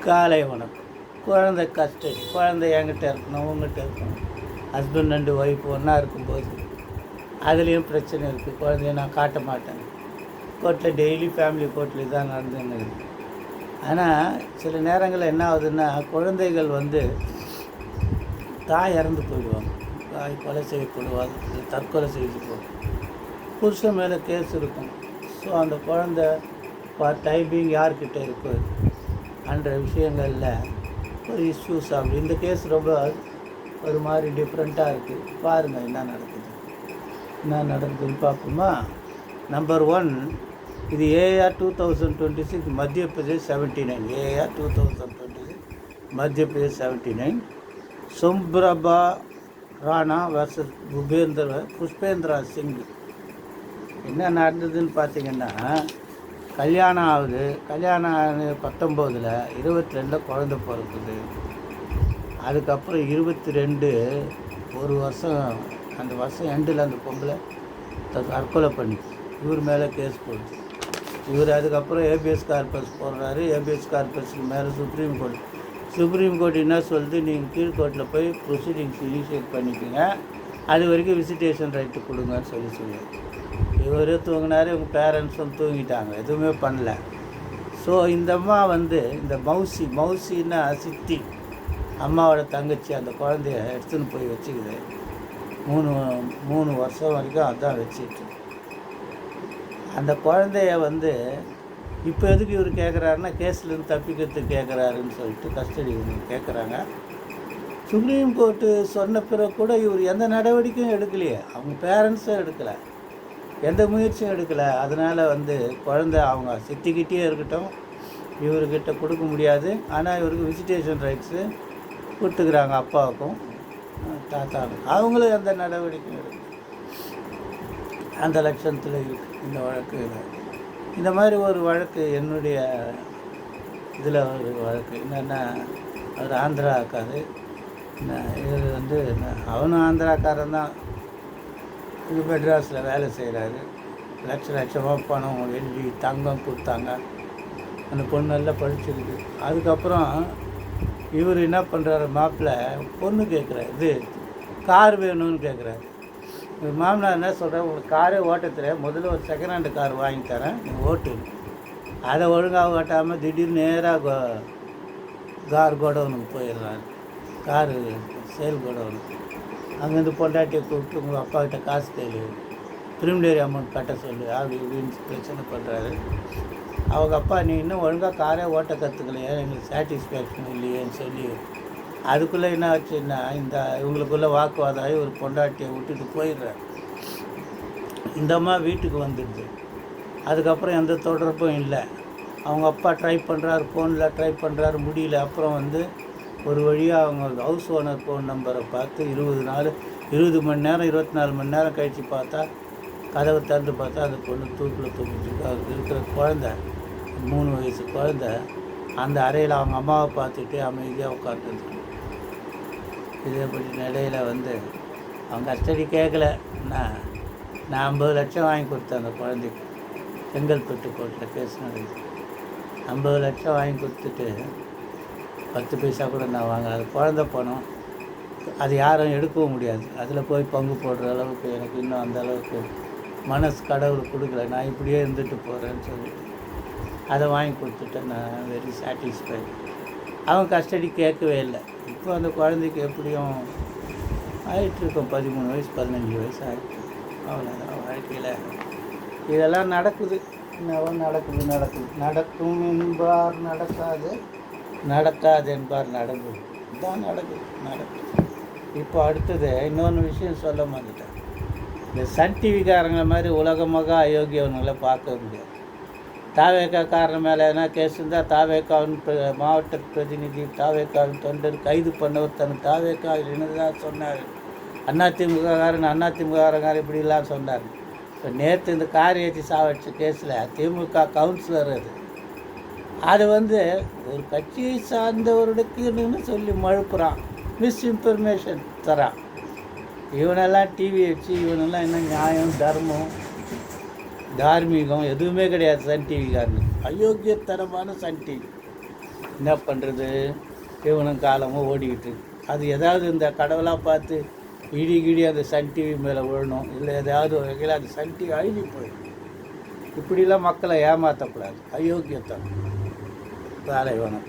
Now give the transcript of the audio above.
காலை வணக்கம். குழந்தை கஸ்டடி, குழந்தை என்கிட்ட இருக்கணும், உங்ககிட்ட இருக்கணும். ஹஸ்பண்ட் அண்டு ஒய்ஃப் ஒன்றா இருக்கும்போது அதுலேயும் பிரச்சனை இருக்குது. குழந்தைய நான் காட்ட மாட்டேன். கோர்ட்டில் டெய்லி ஃபேமிலி கோர்ட்டில் தான் நடந்துன்னு இருக்குது. ஆனால் சில நேரங்களில் என்ன ஆகுதுன்னா, குழந்தைகள் தாய் இறந்து போயிடுவாங்க, தாய் கொலை செய்யப்படுவாங்க, தற்கொலை செய்து போகும். புருஷன் மேலே கேஸ் இருக்கும். ஸோ அந்த குழந்தை டைமிங் யார்கிட்ட இருக்குது என்ற விஷயங்களில் ஒரு இஷ்யூஸ் ஆகுது. இந்த கேஸ் ரொம்ப ஒரு மாதிரி டிஃப்ரெண்ட்டாக இருக்குது. பாருங்கள் என்ன நடக்குதுன்னு பார்ப்போமா. நம்பர் 1, இது ஏஆர் 2026 மத்திய பிரதேஷ் 79. ஏஆர் 2026 மத்திய பிரதேஷ் 79. சுப்ரபா ராணா வர்சஸ் புஷ்பேந்திரா சிங். என்ன நடந்ததுன்னு பார்த்தீங்கன்னா, கல்யாணம் ஆகுது. கல்யாணம் 19, 22 குழந்தை பிறக்குது. அதுக்கப்புறம் 22 ஒரு வருஷம், அந்த வருஷம் எண்டில் அந்த பொம்பளை தற்கொலை பண்ணிச்சு. இவர் மேலே கேஸ் போடுச்சு. இவர் அதுக்கப்புறம் ஏபிஎஸ் கார்பஸ் போடுறாரு. ஏபிஎஸ் கார்பஸுக்கு மேலே சுப்ரீம் கோர்ட் என்ன சொல்லுது, நீங்கள் கீழ்கோர்ட்டில் போய் ப்ரொசீடிங்ஸ் இனிஷியேட் பண்ணிக்கோங்க, அது வரைக்கும் விசிட்டேஷன் ரைட்டு கொடுங்கன்னு சொல்லுவார். இவர் தூங்கினார், இவங்க பேரண்ட்ஸும் தூங்கிட்டாங்க, எதுவுமே பண்ணல. ஸோ இந்த அம்மா இந்த மவுசின்னா சித்தி, அம்மாவோட தங்கச்சி, அந்த குழந்தைய எடுத்துன்னு போய் வச்சுக்குது. 3 வருஷம் வரைக்கும் அதான் வச்சுட்டு. அந்த குழந்தைய இப்போ எதுக்கு இவர் கேட்குறாருன்னா, கேஸ்லேருந்து தப்பிக்கிறதுக்கு கேட்குறாருன்னு சொல்லிட்டு கஸ்டடி கேட்குறாங்க. சுப்ரீம் கோர்ட்டு சொன்ன பிறகு கூட இவர் எந்த நடவடிக்கையும் எடுக்கலையே, அவங்க பேரண்ட்ஸும் எடுக்கலை, எந்த முயற்சியும் எடுக்கலை. அதனால் குழந்தை அவங்க சித்திக்கிட்டே இருக்கட்டும், இவர்கிட்ட கொடுக்க முடியாது. ஆனால் இவருக்கு விசிட்டேஷன் ரைட்ஸு கொடுத்துக்கிறாங்க, அப்பாவுக்கும் தாத்தாவுக்கும். அவங்களும் எந்த நடவடிக்கையும் எடுக்கல. அந்த லட்சணத்தில் இருக்குது இந்த வழக்கு. இந்த மாதிரி ஒரு வழக்கு என்னுடைய இதில் ஒரு வழக்கு என்னென்னா, அவர் ஆந்திராக்காரு. இவர் அவனும் ஆந்திராக்காரன் தான். இது மெட்ராஸில் வேலை செய்கிறாரு. லட்சமாக பணம், வெள்ளி, தங்கம் கொடுத்தாங்க. அந்த பொண்ணு நல்லா படிச்சிருக்கு. அதுக்கப்புறம் இவர் என்ன பண்ணுறாரு, மாப்பிள்ளை பொண்ணு கேட்குறாரு, இது கார் வேணும்னு கேட்குறாரு. மாமனார் என்ன சொல்கிறேன், உங்களுக்கு காரே ஓட்ட தெரியாது, முதல்ல ஒரு செகண்ட் ஹேண்டு கார் வாங்கி தரேன், நீங்கள் ஓட்டு. அதை ஒழுங்காக ஓட்டாமல் திடீர்னு நேராக கார் கோடவுனுக்கு போயிடுறாரு. காரு சேல் கோடவுனுக்கு. அங்கேருந்து பொண்டாட்டியை கூப்பிட்டு உங்கள் அப்பாக்கிட்ட காசு கேளு, ப்ரிமினரி அமௌண்ட் கட்ட சொல்லு, அப்படி இப்படின்னு பிரச்சனை பண்ணுறாரு. அவங்க அப்பா, நீ இன்னும் ஒழுங்காக காரே ஓட்ட கற்றுக்கலையே, எங்களுக்கு சாட்டிஸ்ஃபேக்ஷன் இல்லையேன்னு சொல்லி, அதுக்குள்ளே என்ன ஆச்சுன்னா, இவங்களுக்குள்ளே வாக்குவாதாகி ஒரு பொண்டாட்டியை விட்டுட்டு போயிடுறாரு. இந்த அம்மா வீட்டுக்கு வந்துடுது. அதுக்கப்புறம் எந்த தொடர்பும் இல்லை. அவங்க அப்பா ட்ரை பண்ணுறாரு, ஃபோனில் ட்ரை பண்ணுறாரு, முடியல. அப்புறம் ஒரு வழியாக அவங்க ஹவுஸ் ஓனர் ஃபோன் நம்பரை பார்த்து 20 மணி நேரம் 24 மணி நேரம் கழித்து பார்த்தா, கதவை திறந்து பார்த்தா அந்த பொண்ணு தூக்கில் தூக்கிட்டு அவருக்கு இருக்கிற குழந்த, 3 வயசு குழந்த அந்த அறையில் அவங்க அம்மாவை பார்த்துட்டு அமைதியாக உட்காந்துருக்கு. இதே பற்றி நிலையில் அவங்க கஸ்டடி கேட்கல. நான் 50 லட்சம் வாங்கி கொடுத்தேன் அந்த குழந்தைக்கு. செங்கல்பட்டு கோர்ட்டில் கேஸ் நடக்குது. 50 லட்சம் வாங்கி கொடுத்துட்டு 10 பைசா கூட நான் அது குழந்தை பணம், அது யாரும் எடுக்கவும் முடியாது. அதில் போய் பங்கு போடுற அளவுக்கு எனக்கு இன்னும் அந்த அளவுக்கு மனசு கடவுள் கொடுக்கல. நான் இப்படியே இருந்துட்டு போகிறேன்னு சொல்லிட்டு அதை வாங்கி கொடுத்துட்டேன். நான் வெரி சாட்டிஸ்ஃபைடு. அவன் கஸ்டடி கேட்கவே இல்லை. இப்போ அந்த குழந்தைக்கு எப்படியும் ஆகிட்டுருக்கோம், 13 வயசு 15 வயசு ஆகிட்டு. அவ்வளோதான் வாழ்க்கையில் இதெல்லாம் நடக்குது. இன்னும் நடக்கும் என்பார் நடக்காது, நடக்காது என்பார் நடக்குது. இதுதான் நடக்குது. இப்போ அடுத்தது இன்னொன்று விஷயம் சொல்ல மாட்டேன். இந்த சன் டிவிக்காரங்களை மாதிரி உலகமாக அயோக்கியவங்களை பார்க்க முடியாது. தாவேக்காரன் மேலே எதனா கேஸ் இருந்தால் தாவேக்காவின் மாவட்ட பிரதிநிதி, தாவேக்காவின் தொண்டர் கைது பண்ணவர் தன் தாவேக்காவில் என்னதான் சொன்னார். அதிமுககாரன் இப்படிலாம் சொன்னார். இப்போ நேற்று இந்த கார் ஏற்றி சாவடிச்ச கேஸில் திமுக கவுன்சிலர் அது ஒரு கட்சியை சார்ந்தவர்களுக்குன்னு சொல்லி மழுப்புறான், மிஸ்இன்ஃபர்மேஷன் தரான். இவனெல்லாம் டிவி வச்சு இவனெல்லாம் என்ன நியாயம், தர்மம், தார்மீகம் எதுவுமே கிடையாது. சன் டிவிக்காரனு அயோக்கியத்தனமான சன் டிவி. என்ன பண்ணுறது, இவனும் காலமும் ஓடிக்கிட்டு இருக்கு. அது ஏதாவது இந்த கடவுளாக பார்த்து இடி அந்த சன் டிவி மேலே விழணும், இல்லை ஏதாவது வகையில் அந்த சன் டிவி அழுகி போயிடும். இப்படிலாம் மக்களை ஏமாற்றக்கூடாது, அயோக்கியத்தனம். வேலை வேணும்.